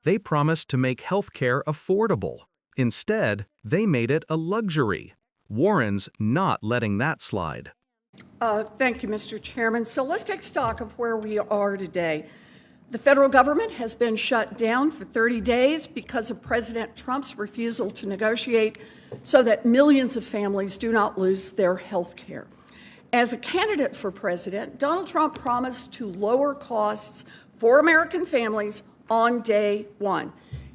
They promised to make healthcare affordable. Instead, they made it a luxury. Warren's not letting that slide. Thank you, Mr. Chairman. So let's take stock of where we are today. The federal government has been shut down for 30 days because of President Trump's refusal to negotiate so that millions of families do not lose their health care. As a candidate for president, Donald Trump promised to lower costs for American families on day one.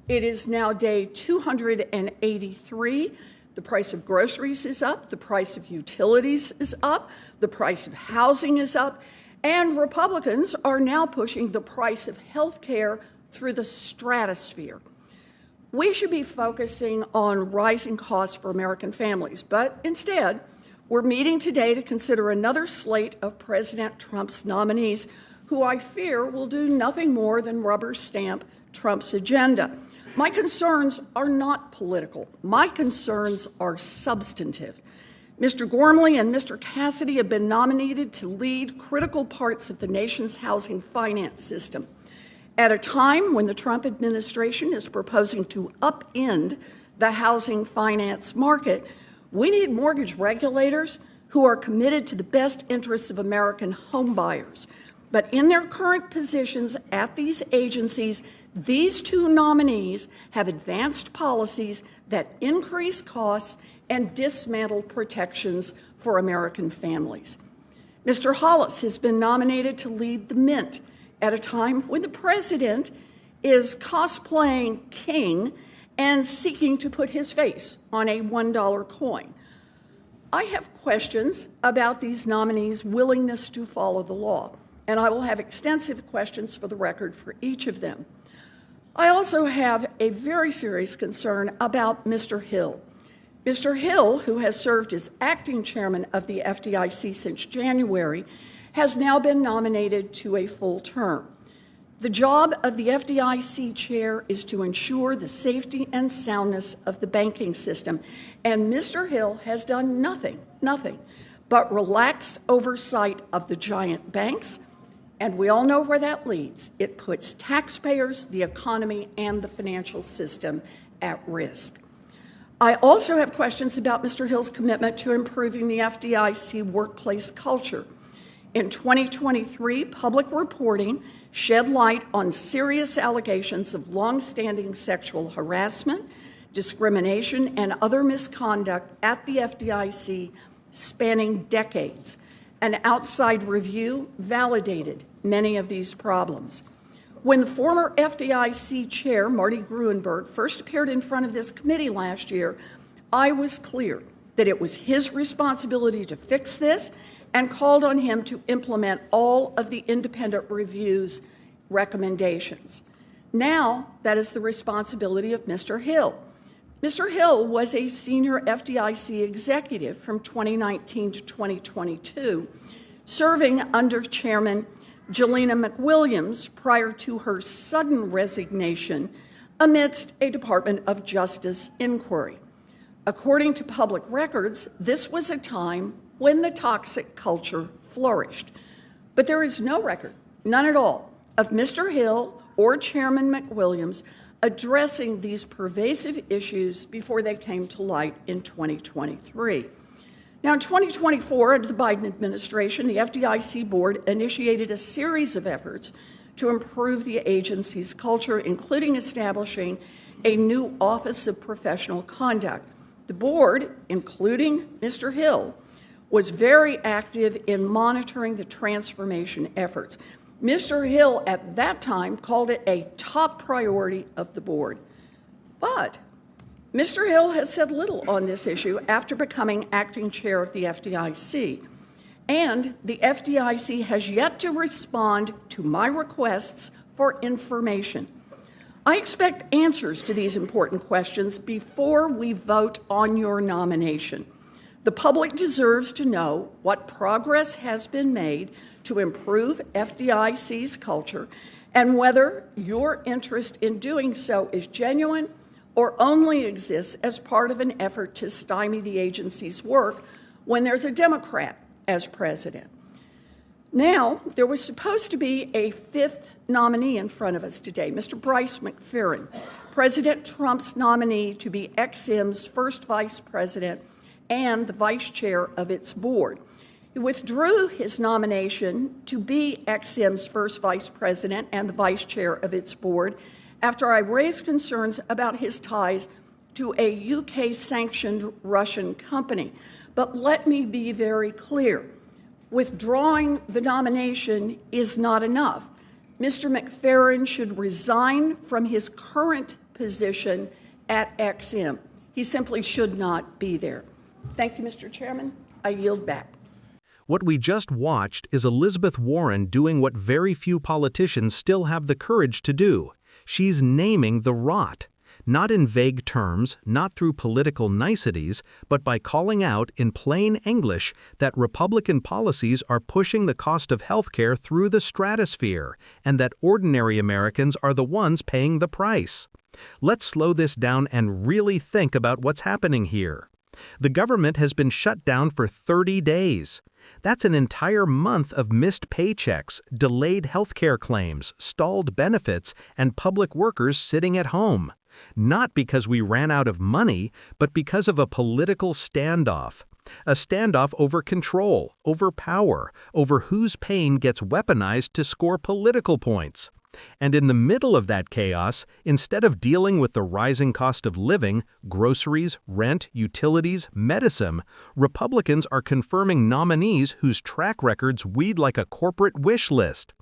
It is now day 283. The price of groceries is up, the price of utilities is up, the price of housing is up, and Republicans are now pushing the price of health care through the stratosphere. We should be focusing on rising costs for American families, but instead, we're meeting today to consider another slate of President Trump's nominees who I fear will do nothing more than rubber stamp Trump's agenda. My concerns are not political. My concerns are substantive. Mr. Gormley and Mr. Cassidy have been nominated to lead critical parts of the nation's housing finance system. At a time when the Trump administration is proposing to upend the housing finance market, we need mortgage regulators who are committed to the best interests of American homebuyers. But in their current positions at these agencies, these two nominees have advanced policies that increase costs and dismantle protections for American families. Mr. Hollis has been nominated to lead the Mint at a time when the president is cosplaying king and seeking to put his face on a $1 coin. I have questions about these nominees' willingness to follow the law, and I will have extensive questions for the record for each of them. I also have a very serious concern about Mr. Hill. Mr. Hill, who has served as acting chairman of the FDIC since January, has now been nominated to a full term. The job of the FDIC chair is to ensure the safety and soundness of the banking system, and Mr. Hill has done nothing but relax oversight of the giant banks, and we all know where that leads. It puts taxpayers, the economy, and the financial system at risk. I also have questions about Mr. Hill's commitment to improving the FDIC workplace culture. In 2023, public reporting shed light on serious allegations of longstanding sexual harassment, discrimination, and other misconduct at the FDIC spanning decades. An outside review validated many of these problems. When the former FDIC chair, Marty Gruenberg, first appeared in front of this committee last year, I was clear that it was his responsibility to fix this and called on him to implement all of the independent review's recommendations. Now, that is the responsibility of Mr. Hill. Mr. Hill was a senior FDIC executive from 2019 to 2022, serving under Chairman Jelena McWilliams prior to her sudden resignation amidst a Department of Justice inquiry. According to public records, this was a time when the toxic culture flourished. But there is no record, none at all, of Mr. Hill or Chairman McWilliams addressing these pervasive issues before they came to light in 2023. Now, in 2024, under the Biden administration, the FDIC board initiated a series of efforts to improve the agency's culture, including establishing a new Office of Professional Conduct. The board, including Mr. Hill, was very active in monitoring the transformation efforts. Mr. Hill, at that time, called it a top priority of the board. But Mr. Hill has said little on this issue after becoming acting chair of the FDIC, and the FDIC has yet to respond to my requests for information. I expect answers to these important questions before we vote on your nomination. The public deserves to know what progress has been made to improve FDIC's culture and whether your interest in doing so is genuine or only exists as part of an effort to stymie the agency's work when there's a Democrat as president. Now, there was supposed to be a fifth nominee in front of us today, Mr. Bryce McFerrin, President Trump's nominee to be XM's first vice president and the vice chair of its board. He withdrew his nomination to be XM's first vice president and the vice chair of its board after I raised concerns about his ties to a UK-sanctioned Russian company. But let me be very clear. Withdrawing the nomination is not enough. Mr. McFerrin should resign from his current position at XM. He simply should not be there. Thank you, Mr. Chairman. I yield back. What we just watched is Elizabeth Warren doing what very few politicians still have the courage to do. She's naming the rot. Not in vague terms, not through political niceties, but by calling out in plain English that Republican policies are pushing the cost of healthcare through the stratosphere, and that ordinary Americans are the ones paying the price. Let's slow this down and really think about what's happening here. The government has been shut down for 30 days. That's an entire month of missed paychecks, delayed healthcare claims, stalled benefits, and public workers sitting at home. Not because we ran out of money, but because of a political standoff. A standoff over control, over power, over whose pain gets weaponized to score political points. And in the middle of that chaos, instead of dealing with the rising cost of living, groceries, rent, utilities, medicine, Republicans are confirming nominees whose track records read like a corporate wish list.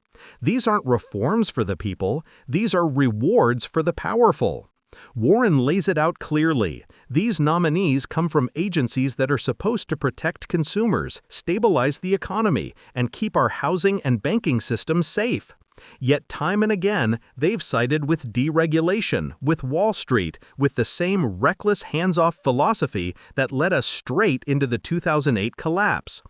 These aren't reforms for the people, these are rewards for the powerful. Warren lays it out clearly. These nominees come from agencies that are supposed to protect consumers, stabilize the economy, and keep our housing and banking systems safe. Yet time and again, they've sided with deregulation, with Wall Street, with the same reckless hands-off philosophy that led us straight into the 2008 collapse.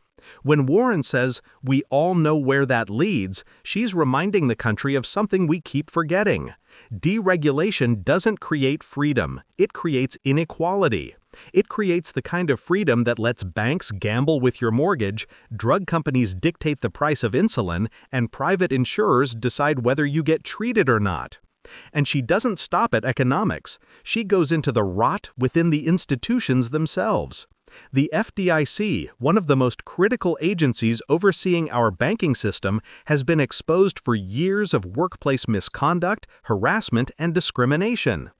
When Warren says, "We all know where that leads," she's reminding the country of something we keep forgetting. Deregulation doesn't create freedom, it creates inequality. It creates the kind of freedom that lets banks gamble with your mortgage, drug companies dictate the price of insulin, and private insurers decide whether you get treated or not. And she doesn't stop at economics. She goes into the rot within the institutions themselves. The FDIC, one of the most critical agencies overseeing our banking system, has been exposed for years of workplace misconduct, harassment, and discrimination.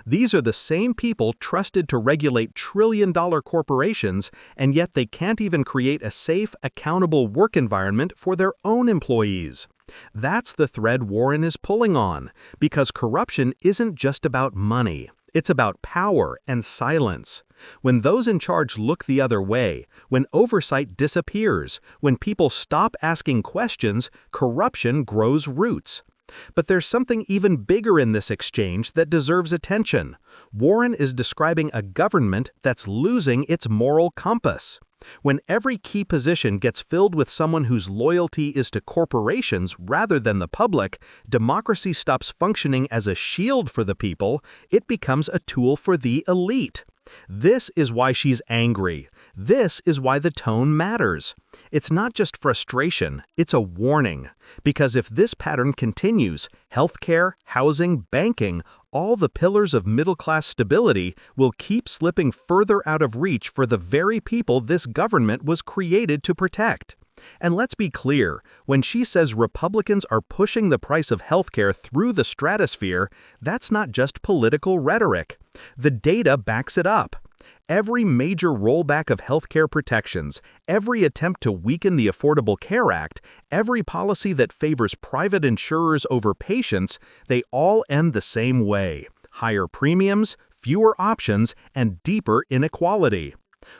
These are the same people trusted to regulate trillion-dollar corporations, and yet they can't even create a safe, accountable work environment for their own employees. That's the thread Warren is pulling on, because corruption isn't just about money. It's about power and silence. When those in charge look the other way, when oversight disappears, when people stop asking questions, corruption grows roots. But there's something even bigger in this exchange that deserves attention. Warren is describing a government that's losing its moral compass. When every key position gets filled with someone whose loyalty is to corporations rather than the public, democracy stops functioning as a shield for the people, it becomes a tool for the elite. This is why she's angry. This is why the tone matters. It's not just frustration, it's a warning. Because if this pattern continues, healthcare, housing, banking, all the pillars of middle-class stability will keep slipping further out of reach for the very people this government was created to protect. And let's be clear, when she says Republicans are pushing the price of healthcare through the stratosphere, that's not just political rhetoric. The data backs it up. Every major rollback of healthcare protections, every attempt to weaken the Affordable Care Act, every policy that favors private insurers over patients, they all end the same way: higher premiums, fewer options, and deeper inequality.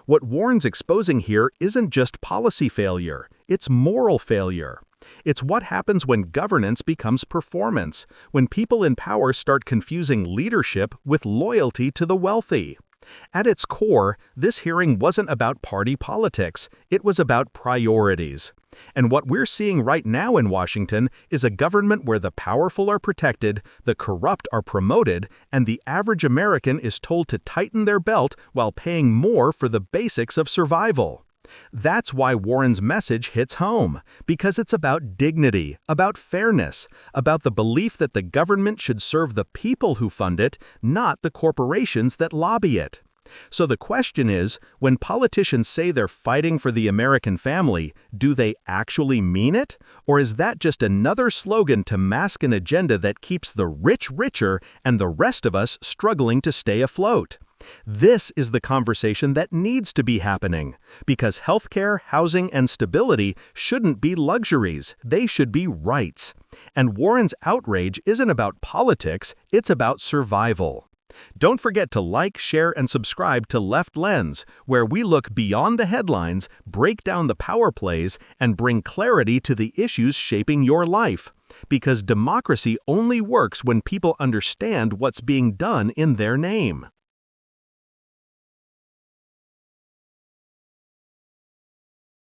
What Warren's exposing here isn't just policy failure, it's moral failure. It's what happens when governance becomes performance, when people in power start confusing leadership with loyalty to the wealthy. At its core, this hearing wasn't about party politics, it was about priorities. And what we're seeing right now in Washington is a government where the powerful are protected, the corrupt are promoted, and the average American is told to tighten their belt while paying more for the basics of survival. That's why Warren's message hits home, because it's about dignity, about fairness, about the belief that the government should serve the people who fund it, not the corporations that lobby it. So the question is, when politicians say they're fighting for the American family, do they actually mean it? Or is that just another slogan to mask an agenda that keeps the rich richer and the rest of us struggling to stay afloat? This is the conversation that needs to be happening, because healthcare, housing, and stability shouldn't be luxuries, they should be rights. And Warren's outrage isn't about politics, it's about survival. Don't forget to like, share, and subscribe to Left Lens, where we look beyond the headlines, break down the power plays, and bring clarity to the issues shaping your life. Because democracy only works when people understand what's being done in their name.